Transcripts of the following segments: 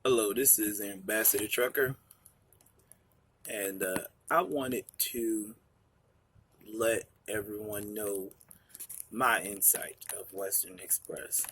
Hello, this is Ambassador Trucker, and I wanted to let everyone know my insight of Western Express.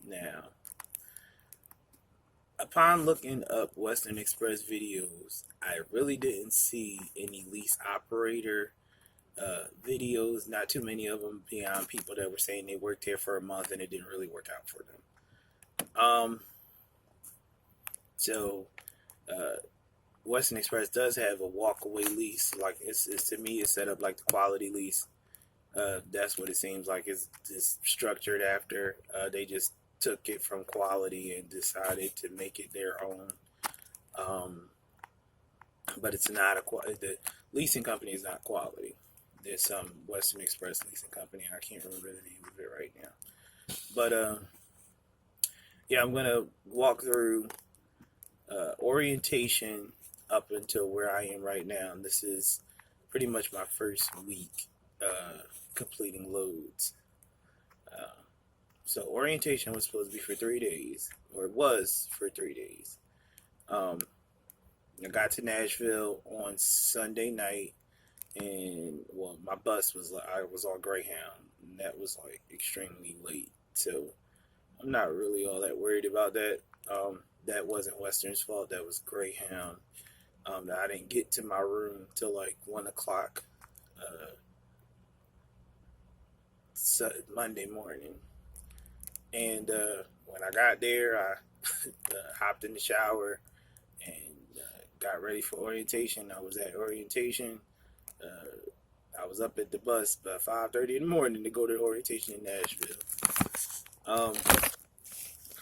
Now, upon looking up Western Express videos, I really didn't see any lease operator videos, not too many of them beyond people that were saying they worked here for a month and it didn't really work out for them. So, uh, Western Express does have a walkaway lease. Like it's to me, it's set up like the quality lease. That's what it seems like. It's structured after. They just took it from quality and decided to make it their own. Um, but it's not the leasing company is not quality. There's some Western Express leasing company. I can't remember the name of it right now. But yeah, I'm gonna walk through orientation up until where I am right now. And this is pretty much my first week completing loads. Uh, so orientation was supposed to be for 3 days, or it was for 3 days. Um, I got to Nashville on Sunday night, and well, my bus was I was on Greyhound, and that was like extremely late. So I'm not really all that worried about that. That wasn't Western's fault. That was Greyhound. I didn't get to my room till like 1 o'clock Monday morning. And when I got there, I hopped in the shower and got ready for orientation. I was at orientation. I was up at the bus by 5:30 in the morning to go to orientation in Nashville. Um,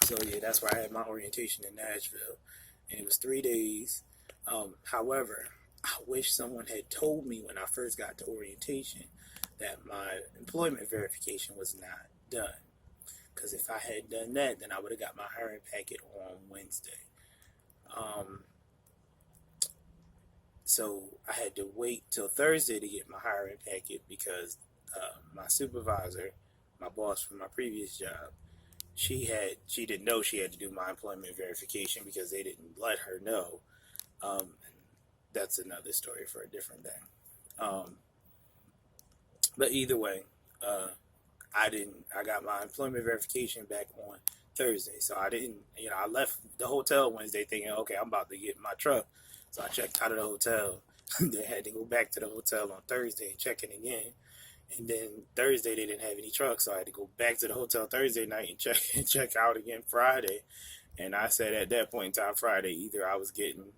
so yeah, that's where I had my orientation in Nashville, and it was 3 days. However, I wish someone had told me when I first got to orientation that my employment verification was not done. Because if I had done that, then I would have got my hiring packet on Wednesday. Um, so I had to wait till Thursday to get my hiring packet because my supervisor, my boss from my previous job, she didn't know she had to do my employment verification because they didn't let her know. That's another story for a different day. Um, but either way, I didn't. I got my employment verification back on Thursday, so I didn't. I left the hotel Wednesday thinking, okay, I'm about to get my truck. So I checked out of the hotel. They had to go back to the hotel on Thursday and check it again. And then Thursday they didn't have any trucks, so I had to go back to the hotel Thursday night and check out again Friday. And I said at that point in time, Friday, either I was getting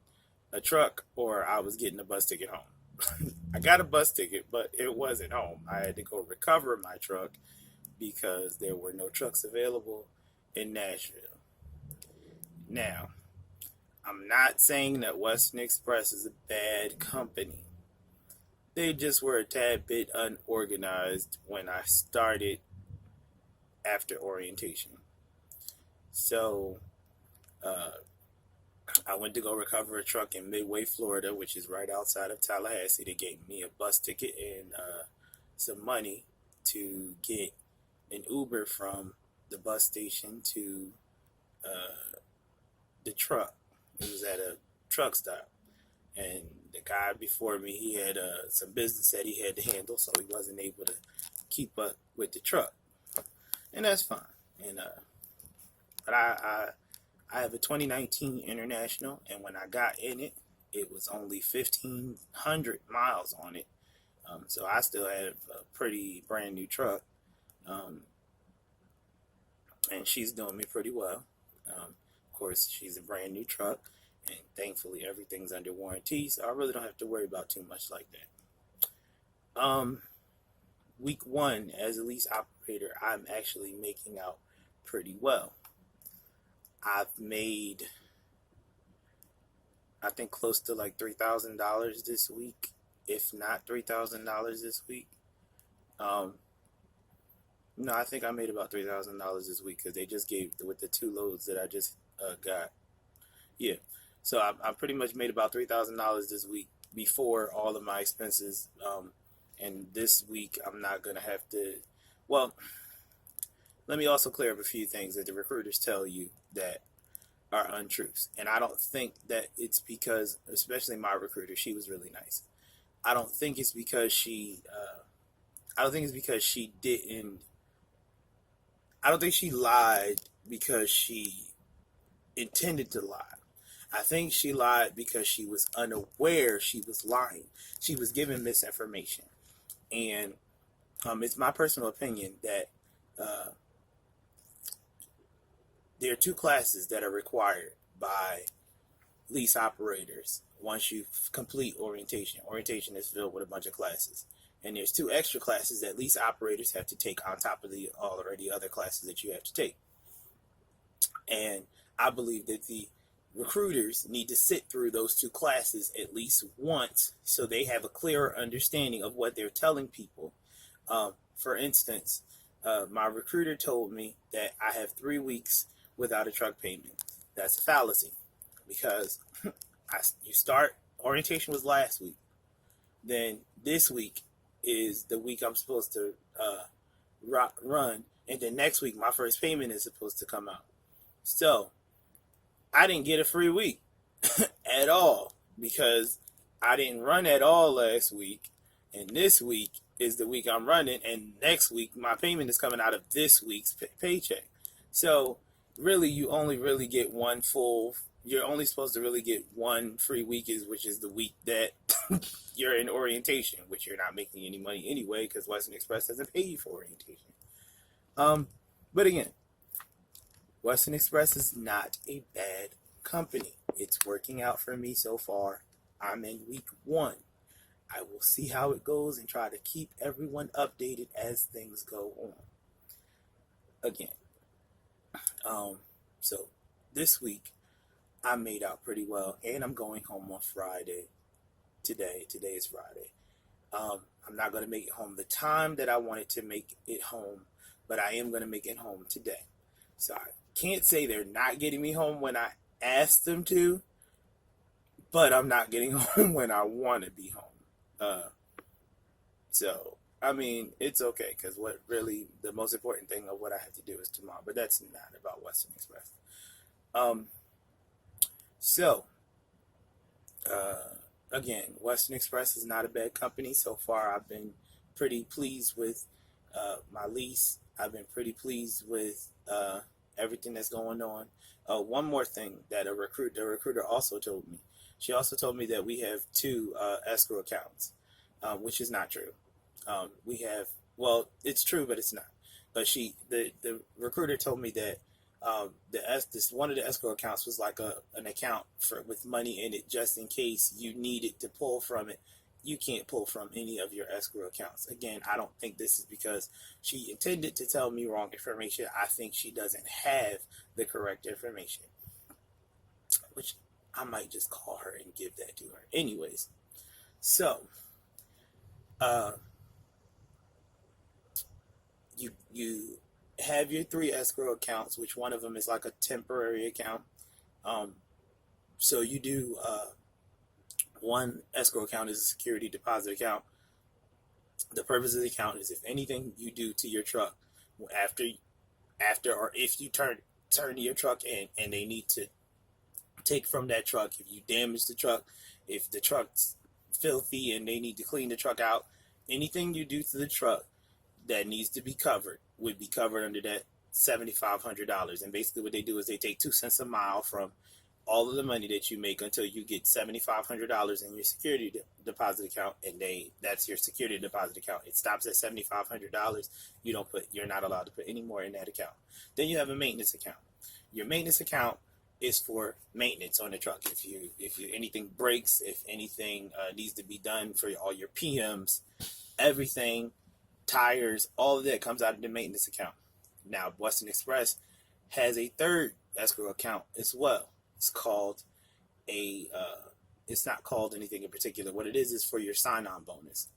a truck or I was getting a bus ticket home. I got a bus ticket, but it wasn't home. I had to go recover my truck because there were no trucks available in Nashville. Now, I'm not saying that Western Express is a bad company. They just were a tad bit unorganized when I started after orientation. So, I went to go recover a truck in Midway, Florida, which is right outside of Tallahassee. They gave me a bus ticket and some money to get an Uber from the bus station to the truck. It was at a truck stop. And the guy before me, he had some business that he had to handle, so he wasn't able to keep up with the truck. And that's fine. And but I have a 2019 International, and when I got in it, it was only 1,500 miles on it. So I still have a pretty brand new truck. And she's doing me pretty well. Of course, she's a brand new truck, and thankfully everything's under warranty, so I really don't have to worry about too much like that. Week one as a lease operator, I'm actually making out pretty well. I've made, I think, close to like $3,000 this week, if not $3,000 this week. No, I think I made about $3,000 this week because they just gave with the two loads that I just got. Yeah, so I pretty much made about $3,000 this week before all of my expenses. And this week I'm not gonna have to. Well, let me also clear up a few things that the recruiters tell you that are untruths. And I don't think that it's because, especially my recruiter, she was really nice. I don't think it's because I don't think it's because she didn't. I don't think she lied because she intended to lie. I think she lied because she was unaware she was lying. She was given misinformation. And it's my personal opinion that there are two classes that are required by lease operators once you complete orientation. Orientation is filled with a bunch of classes. And there's two extra classes that lease operators have to take on top of the already other classes that you have to take. And I believe that the recruiters need to sit through those two classes at least once so they have a clearer understanding of what they're telling people. For instance, my recruiter told me that I have 3 weeks without a truck payment. That's a fallacy because you start, orientation was last week. Then this week is the week I'm supposed to run. And then next week, my first payment is supposed to come out. So I didn't get a free week at all because I didn't run at all last week. And this week is the week I'm running. And next week, my payment is coming out of this week's paycheck. So really, you only really get you're only supposed to really get one free week, which is the week that you're in orientation, which you're not making any money anyway because Western Express doesn't pay you for orientation. But again, Western Express is not a bad company. It's working out for me so far. I'm in week 1. I will see how it goes and try to keep everyone updated as things go on. Again, so this week I made out pretty well, and I'm going home on Friday. Today is Friday. I'm not going to make it home the time that I wanted to make it home, but I am going to make it home today. So I can't say they're not getting me home when I asked them to, but I'm not getting home when I want to be home. So, I mean, it's okay, because what really, the most important thing of what I have to do is tomorrow, but that's not about Western Express. Again, Western Express is not a bad company. So far, I've been pretty pleased with my lease. I've been pretty pleased with everything that's going on. One more thing that the recruiter also told me. She also told me that we have 2 escrow accounts, which is not true. We have, well, it's true, but it's not. But the recruiter told me that one of the escrow accounts was like an account with money in it, just in case you needed to pull from it. You can't pull from any of your escrow accounts. Again, I don't think this is because she intended to tell me wrong information. I think she doesn't have the correct information, which I might just call her and give that to her. Anyways, so you have your 3 escrow accounts, which one of them is like a temporary account. So you do one escrow account is a security deposit account. The purpose of the account is if anything you do to your truck after or if you turn your truck in and they need to take from that truck, if you damage the truck, if the truck's filthy and they need to clean the truck out, anything you do to the truck that needs to be covered would be covered under that $7,500. And basically what they do is they take 2 cents a mile from all of the money that you make until you get $7,500 in your security deposit account, and that's your security deposit account. It stops at $7,500. You're not allowed to put any more in that account. Then you have a maintenance account. Your maintenance account is for maintenance on the truck. If anything breaks, if anything needs to be done for all your PMs, everything, tires, all of that comes out of the maintenance account. Now, Western Express has a 3rd escrow account as well. It's called it's not called anything in particular. What it is for your sign-on bonus.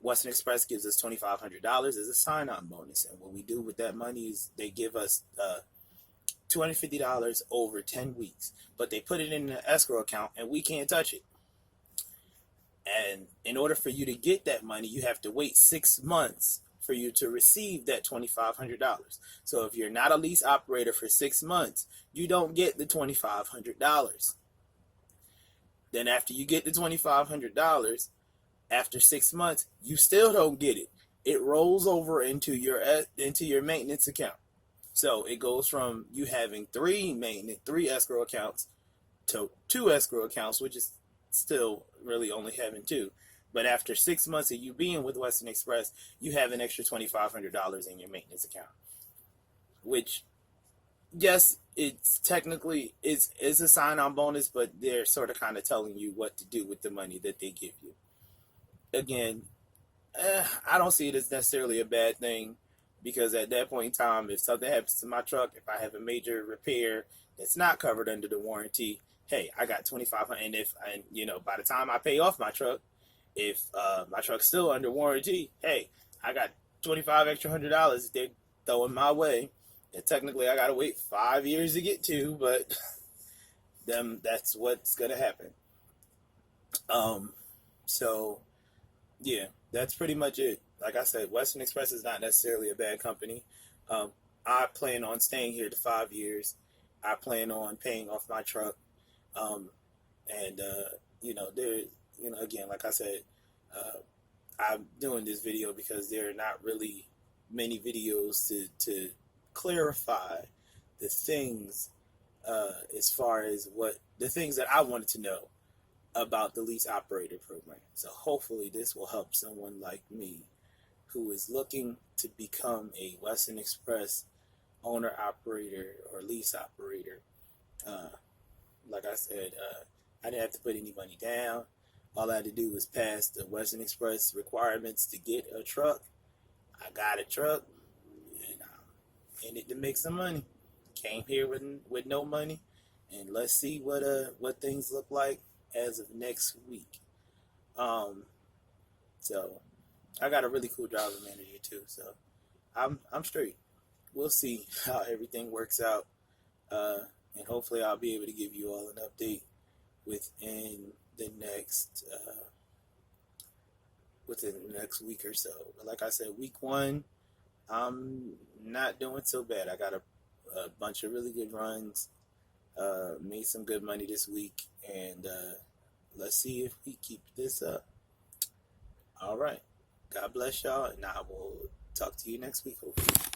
Western Express gives us $2,500 as a sign-on bonus. And what we do with that money is they give us $250 over 10 weeks. But they put it in an escrow account and we can't touch it. And in order for you to get that money, you have to wait 6 months for you to receive that $2,500. So if you're not a lease operator for 6 months, you don't get the $2,500. Then after you get the $2,500, after 6 months, you still don't get it. It rolls over into your maintenance account. So it goes from you having three escrow accounts to 2 escrow accounts, which is still really only having 2. But after 6 months of you being with Western Express, you have an extra $2,500 in your maintenance account. Which, yes, it's technically it's a sign-on bonus, but they're sort of kind of telling you what to do with the money that they give you. Again, I don't see it as necessarily a bad thing, because at that point in time, if something happens to my truck, if I have a major repair that's not covered under the warranty, hey, I got $2,500. And by the time I pay off my truck, if my truck's still under warranty, hey, I got $25 extra $100 they're throwing my way. And technically, I gotta wait 5 years to get to, but that's what's gonna happen. So yeah, that's pretty much it. Like I said, Western Express is not necessarily a bad company. I plan on staying here to 5 years. I plan on paying off my truck. Again, like I said, I'm doing this video because there are not really many videos to clarify the things as far as the things that I wanted to know about the lease operator program. So hopefully this will help someone like me who is looking to become a Western Express owner operator or lease operator. Like I said, I didn't have to put any money down. All I had to do was pass the Western Express requirements to get a truck. I got a truck, and I'm in it to make some money. Came here with no money, and let's see what things look like as of next week. So I got a really cool driver manager too, so I'm straight. We'll see how everything works out, and hopefully I'll be able to give you all an update within the next week or so. But like I said, week 1, I'm not doing so bad. I got a bunch of really good runs, made some good money this week, and let's see if we keep this up. All right. God bless y'all, and I will talk to you next week, hopefully.